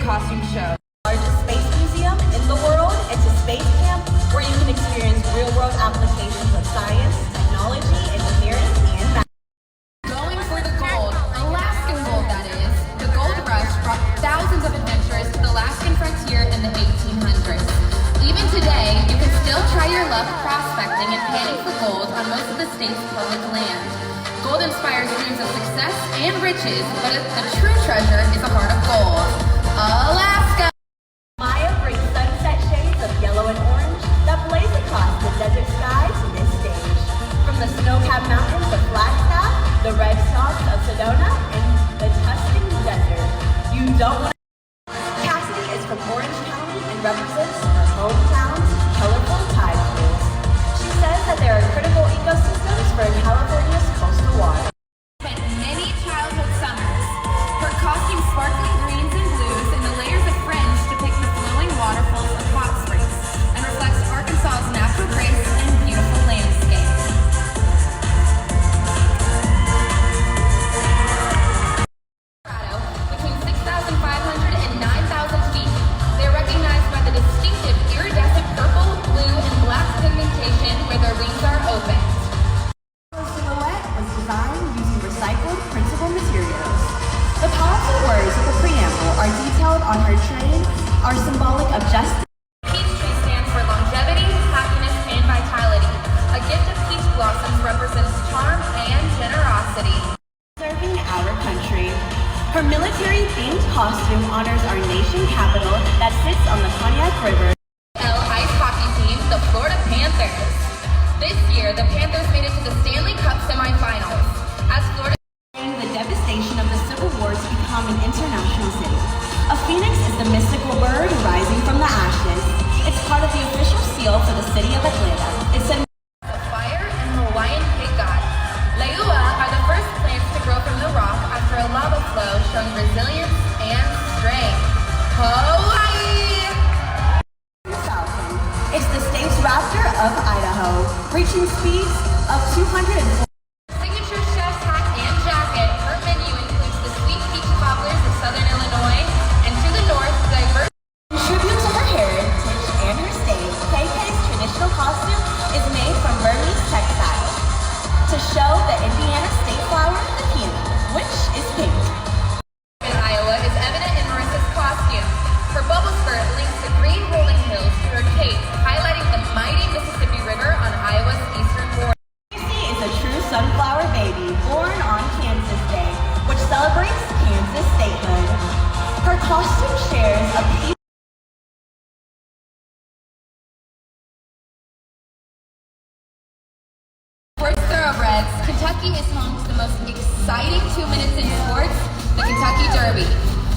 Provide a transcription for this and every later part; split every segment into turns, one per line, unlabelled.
costume show.
Largest space museum in the world. It's a space camp where you can experience real-world applications of science, technology, engineering, and math.
Going for the gold, Alaskan gold that is. The gold rush brought thousands of adventurers to the Alaskan frontier in the 1800s. Even today, you can still try your luck prospecting and panning for gold on most of the state's public land. Gold inspires dreams of success and riches, but the true treasure is the heart of gold. Alaska!
Maya brings sunset shades of yellow and orange that blaze across the desert sky to this stage. From the snow-capped mountains of Flagstaff, the red stalks of Sedona, and the Tuscan Desert. You don't want to... Cassidy is from Orange County and represents her hometown's colorful tide pools. She says that there are critical ecosystems for California's coastal water.
Spent many childhood summers. Her costume sparkling greens and blues and the layers of fringe depict the flowing waterfalls of hot springs and reflects Arkansas's natural grace and beautiful landscape. Colorado, between 6,500 and 9,000 feet, they are recognized by the distinctive iridescent purple, blue, and black pigmentation where their wings are open.
Her silhouette was designed using recycled printable materials. The powerful words of the preamble are detailed on her train are symbolic of justice.
Peach tree stands for longevity, happiness, and vitality. A gift of peach blossoms represents charm and generosity.
Serving our country. Her military-themed costume honors our nation capital that sits on the Cognac River.
Ice hockey team, the Florida Panthers. This year, the Panthers made it to the Stanley Cup semifinals. As Florida
The devastation of the Civil War to become an international city. A phoenix is the mystical bird rising from the ashes. It's part of the official seal for the city of Atlanta. It's a
fire and Hawaiian pig god. Leua are the first plants to grow from the rock after a lava flow, showing resilience and strength. Hawaii!
falcon. It's the state's raptor of Idaho, reaching speeds of 240.
Signature chef's hat and jacket. Her menu includes the sweet peach cobblers of southern Illinois, and to the north, diverse.
In tribute to her heritage and her state, KK's traditional costume is made from Burmese textiles to show the Indiana state flower, the peony, which is pink.
In Iowa is evident in Marissa's costume. Her bubble skirt links the green rolling hills to her cape, highlighting the mighty Mississippi River on Iowa's eastern border.
Casey is a true sunflower baby born on Kansas Day, which celebrates Kansas statehood. Her costume shares a piece
Sports thoroughbreds, Kentucky is home to the most exciting 2 minutes in sports, the Kentucky Derby.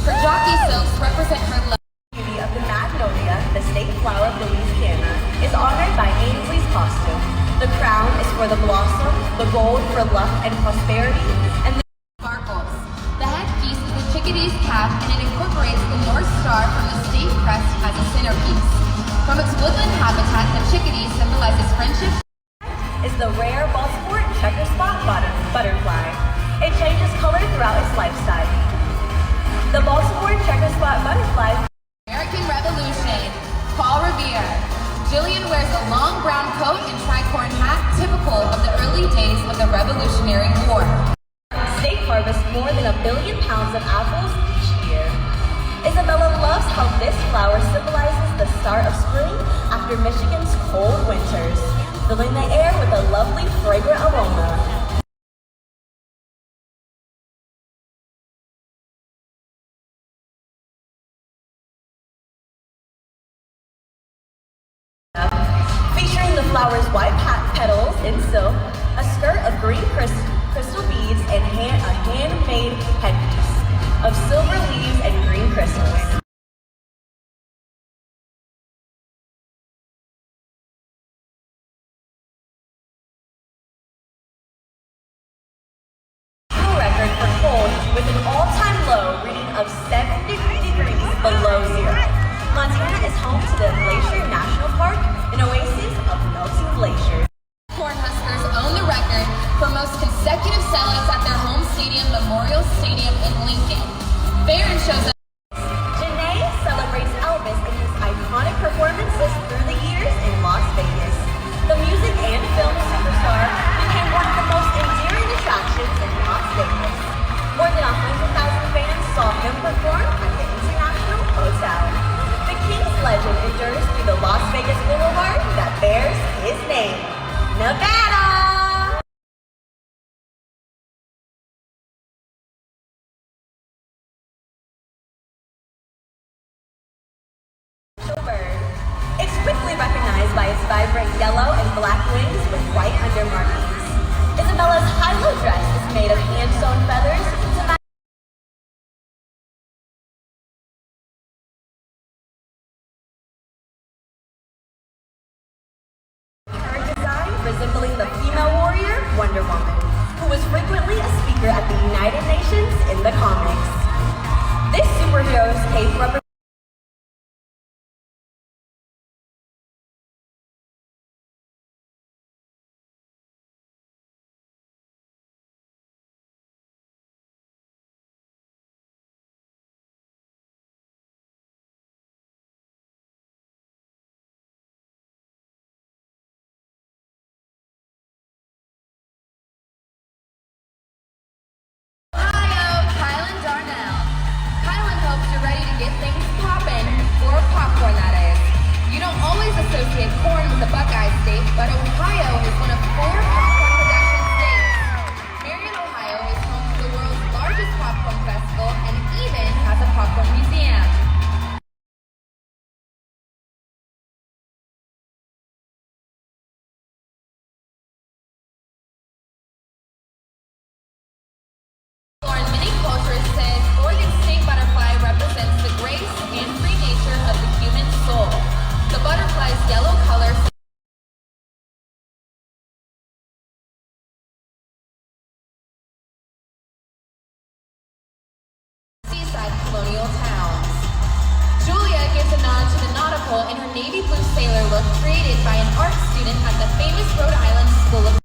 Her jockey silks represent her love.
beauty of the magnolia, the state flower of Louisiana, is honored by Ainsley's costume. The crown is for the blossom, the gold for luck and prosperity, and the
Sparkles. The headpiece is the chickadee's cap, and it incorporates the North Star from the state crest as a centerpiece. From its woodland habitat, the chickadee symbolizes friendship.
is the rare Baltimore checker spot butterfly. It changes color throughout its lifetime. The Baltimore checker spot butterfly
American Revolution. Paul Revere. Jillian wears a long brown coat and tricorn hat, typical of the early days of the Revolutionary War.
state harvests more than 1 billion pounds of apples each year. Isabella loves how this flower symbolizes the start of spring after Michigan's cold winters, filling the air with a lovely fragrant aroma. Featuring the flower's white petals in silk, a skirt of green crystal beads, and a handmade headpiece of silver leaves and green crystals. Record for cold with an all-time low reading of 70 degrees below zero. Montana is home to the Glacier National Park, an oasis of melting glaciers.
Cornhuskers own the record for most consecutive sellouts at their home stadium, Memorial Stadium in Lincoln. Barron shows up.
Janae by its vibrant yellow and black wings with white undermarkings. Isabella's high-low dress is made of hand-sewn feathers to match her design, resembling the female warrior Wonder Woman, who was frequently a speaker at the United Nations in the comics. This superhero's cape represents
get things poppin', or popcorn that is. You don't always associate corn with the Buckeye State, but Ohio is one of 4 popcorn production states. Marion, Ohio is home to the world's largest popcorn festival and even has a popcorn museum. In many cultures says Oregon state butterfly represents the grace and free nature of the human soul. The butterfly's yellow color seaside colonial towns. Julia gives a nod to the nautical in her navy blue sailor look created by an art student at the famous Rhode Island School of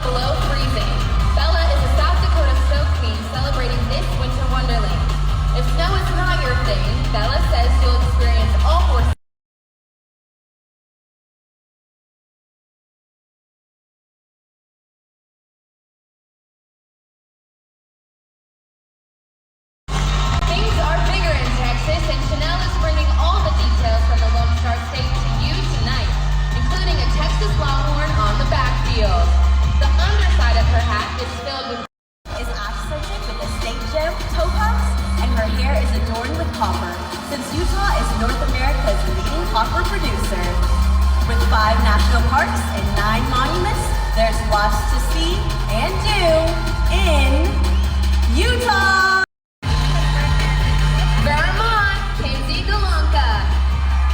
below freezing. Bella is a South Dakota snow queen celebrating this winter wonderland. If snow is not your thing, Bella says you'll experience all 4 Things are bigger in Texas, and Chanel is bringing all the details from the Lone Star State to you tonight, including a Texas Longhorn on the backfield. The underside of her hat is filled with
is accented with a state gem, topaz, and her hair is adorned with copper, since Utah is North America's leading copper producer. With 5 national parks and 9 monuments, there's lots to see and do in Utah!
Vermont, Kanzi-Galanka.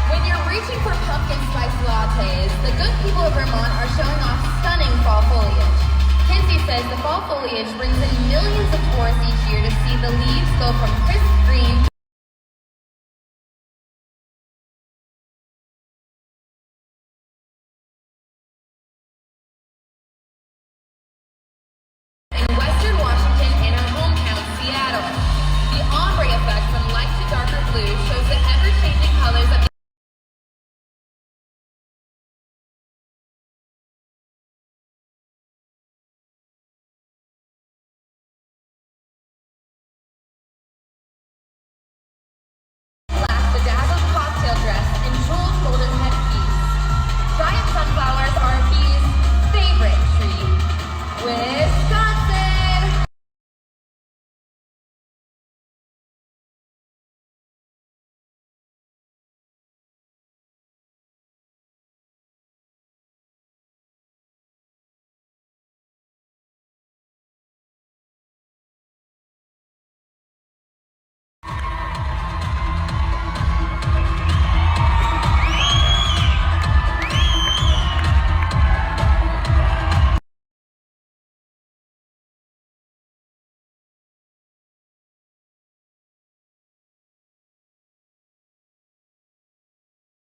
When you're reaching for pumpkin spice lattes, the good people of Vermont are showing off stunning fall foliage. Kinsey says the fall foliage brings in millions of tourists each year to see the leaves go from crisp green